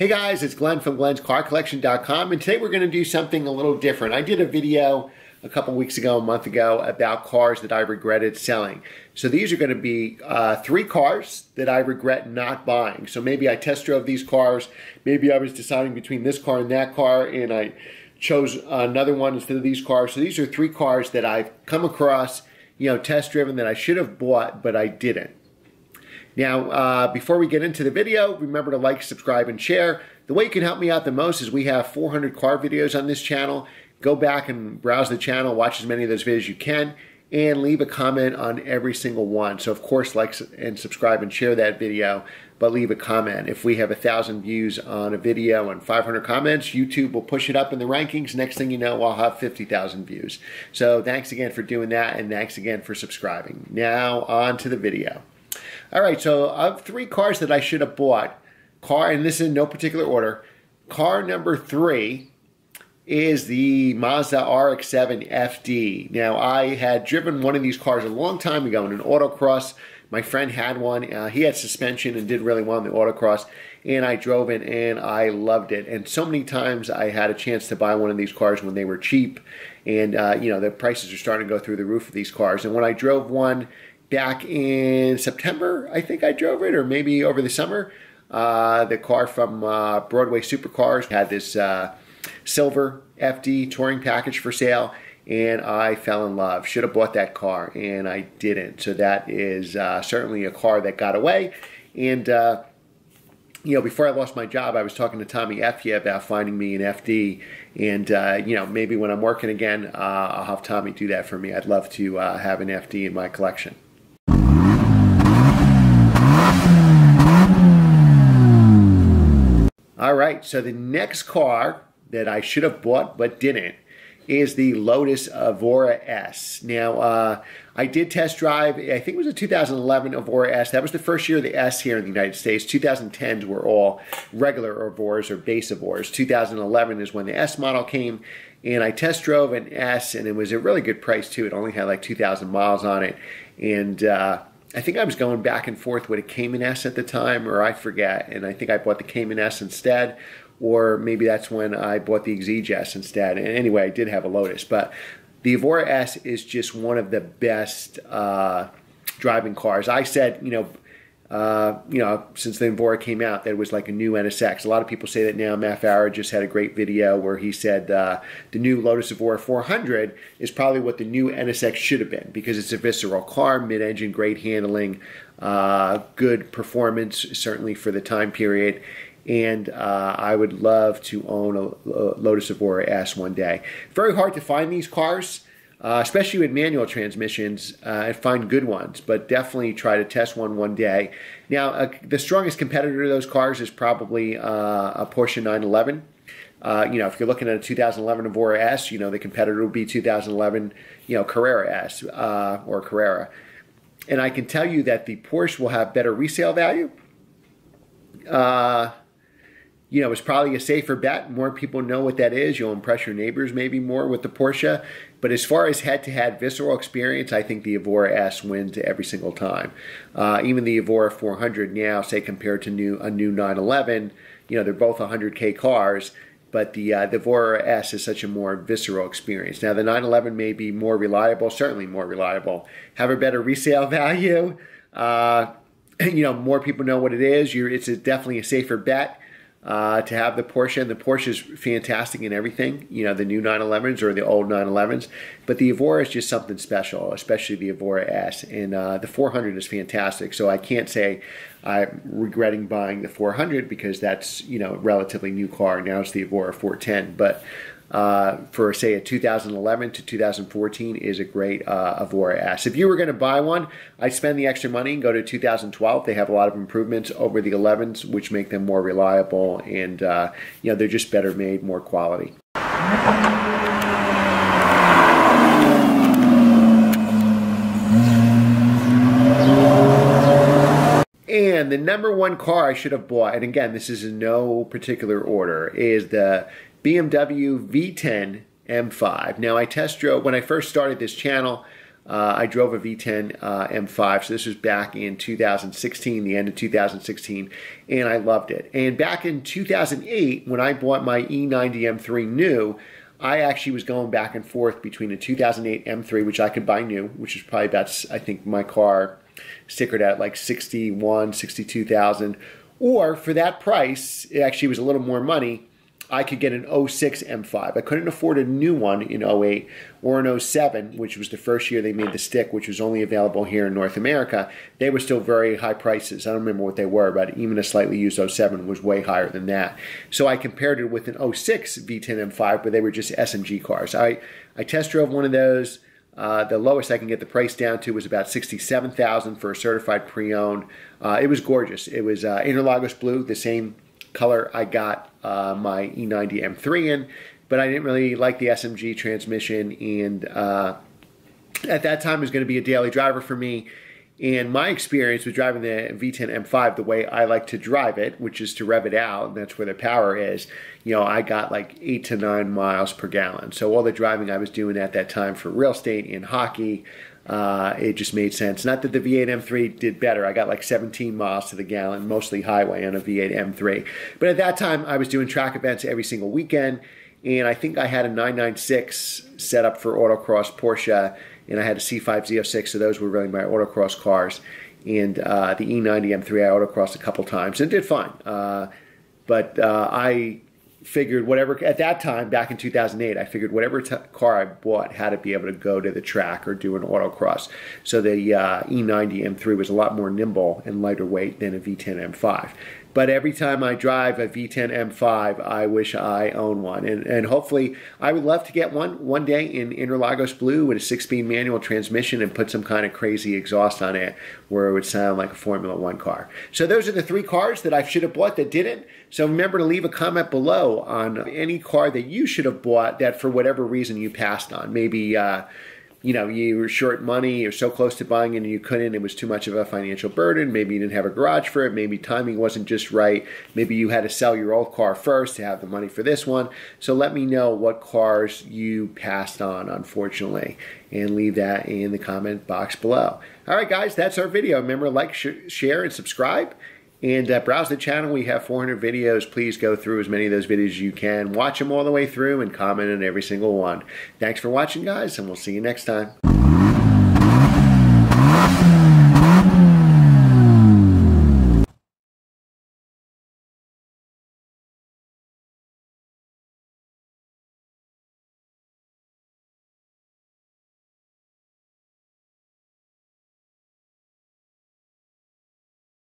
Hey guys, it's Glenn from glenscarcollection.com, and today we're going to do something a little different. I did a video a couple weeks ago, a month ago, about cars that I regretted selling. So these are going to be 3 cars that I regret not buying. So maybe I test drove these cars, maybe I was deciding between this car and that car, and I chose another one instead of these cars. So these are 3 cars that I've come across, test driven, that I should have bought, but I didn't. Now, before we get into the video, remember to like, subscribe, and share. The way you can help me out the most is we have 400 car videos on this channel. Go back and browse the channel, watch as many of those videos as you can, and leave a comment on every single one. So, of course, like and subscribe and share that video, but leave a comment. If we have 1,000 views on a video and 500 comments, YouTube will push it up in the rankings. Next thing you know, I'll have 50,000 views. So thanks again for doing that, and thanks again for subscribing. Now, on to the video. All right, so of 3 cars that I should have bought, and this is in no particular order, car number 3 is the Mazda RX-7 FD. Now, I had driven one of these cars a long time ago in an autocross. My friend had one. He had suspension and did really well in the autocross, and I drove it, and I loved it. And so many times I had a chance to buy one of these cars when they were cheap, and the prices are starting to go through the roof of these cars. And when I drove one back in September, I think I drove it, or maybe over the summer. The car from Broadway Supercars had this silver FD touring package for sale, and I fell in love. Should have bought that car, and I didn't. So that is certainly a car that got away. And before I lost my job, I was talking to Tommy Effia about finding me an FD, and maybe when I'm working again, I'll have Tommy do that for me. I'd love to have an FD in my collection. All right, so the next car that I should have bought but didn't is the Lotus Evora S. Now, I did test drive, I think it was a 2011 Evora S. That was the first year of the S here in the United States. 2010s were all regular Evoras or base Evoras. 2011 is when the S model came, and I test drove an S, and it was a really good price too. It only had like 2,000 miles on it, and I think I was going back and forth with a Cayman S at the time, or I forget, and I think I bought the Cayman S instead, or maybe that's when I bought the Exige S instead. And anyway, I did have a Lotus, but the Evora S is just one of the best driving cars. I said, since the Evora came out, that it was like a new NSX. A lot of people say that now. Matt Farah just had a great video where he said the new Lotus Evora 400 is probably what the new NSX should have been, because it's a visceral car, mid-engine, great handling, good performance, certainly for the time period. And I would love to own a Lotus Evora S one day. Very hard to find these cars, especially with manual transmissions, and find good ones, but definitely try to test one day. Now, the strongest competitor to those cars is probably a Porsche 911. If you're looking at a 2011 Evora S, the competitor would be 2011, Carrera S or Carrera. And I can tell you that the Porsche will have better resale value. It's probably a safer bet. More people know what that is. You'll impress your neighbors maybe more with the Porsche. But as far as head-to-head visceral experience, I think the Evora S wins every single time. Even the Evora 400 now, say compared to a new 911, they're both 100K cars, but the Evora S is such a more visceral experience. Now, the 911 may be more reliable, certainly more reliable, have a better resale value. More people know what it is. It's definitely a safer bet to have the Porsche, and the Porsche is fantastic in everything, the new 911s or the old 911s, but the Evora is just something special, especially the Evora S, and the 400 is fantastic. So I can't say I'm regretting buying the 400 because that's, a relatively new car. Now it's the Evora 410, but for, say, a 2011 to 2014 is a great Evora S. If you were going to buy one, I'd spend the extra money and go to 2012. They have a lot of improvements over the 11s, which make them more reliable, and they're just better made, more quality. And the number 1 car I should have bought, and again, this is in no particular order, is the BMW V10 M5. Now, I test drove, when I first started this channel, I drove a V10 M5, so this was back in 2016, the end of 2016, and I loved it. And back in 2008, when I bought my E90 M3 new, I actually was going back and forth between a 2008 M3, which I could buy new, which is probably about, I think my car stickered at like 61, 62,000, or for that price, it actually was a little more money, I could get an 06 M5. I couldn't afford a new one in 08 or an 07, which was the first year they made the stick, which was only available here in North America. They were still very high prices. I don't remember what they were, but even a slightly used 07 was way higher than that. So I compared it with an 06 V10 M5, but they were just SMG cars. I test drove one of those. The lowest I can get the price down to was about $67,000 for a certified pre-owned. It was gorgeous. It was Interlagos blue, the same color I got my E90 M3 in, but I didn't really like the SMG transmission, and at that time it was going to be a daily driver for me. And my experience with driving the V10 M5 the way I like to drive it, which is to rev it out, and that's where the power is, you know, I got like 8 to 9 miles per gallon. So all the driving I was doing at that time for real estate and hockey, it just made sense. Not that the V8 M3 did better. I got like 17 miles to the gallon, mostly highway on a V8 M3. But at that time, I was doing track events every single weekend, and I think I had a 996 set up for autocross Porsche, and I had a C5 Z06, so those were really my autocross cars. And the E90 M3 I autocrossed a couple times and did fine. But I figured whatever, at that time, back in 2008, I figured whatever car I bought had to be able to go to the track or do an autocross. So the E90 M3 was a lot more nimble and lighter weight than a V10 M5. But every time I drive a V10 M5, I wish I owned one. And hopefully, I would love to get one day in Interlagos blue with a 6-speed manual transmission and put some kind of crazy exhaust on it where it would sound like a Formula One car. So those are the 3 cars that I should have bought that didn't. So remember to leave a comment below on any car that you should have bought that for whatever reason you passed on. Maybe you know, you were short money, you're so close to buying it and you couldn't, it was too much of a financial burden, maybe you didn't have a garage for it, maybe timing wasn't just right, maybe you had to sell your old car first to have the money for this one. So let me know what cars you passed on, unfortunately, and leave that in the comment box below. All right, guys, that's our video. Remember, like, share, and subscribe. And browse the channel. We have 400 videos. Please go through as many of those videos as you can. Watch them all the way through and comment on every single one. Thanks for watching, guys, and we'll see you next time.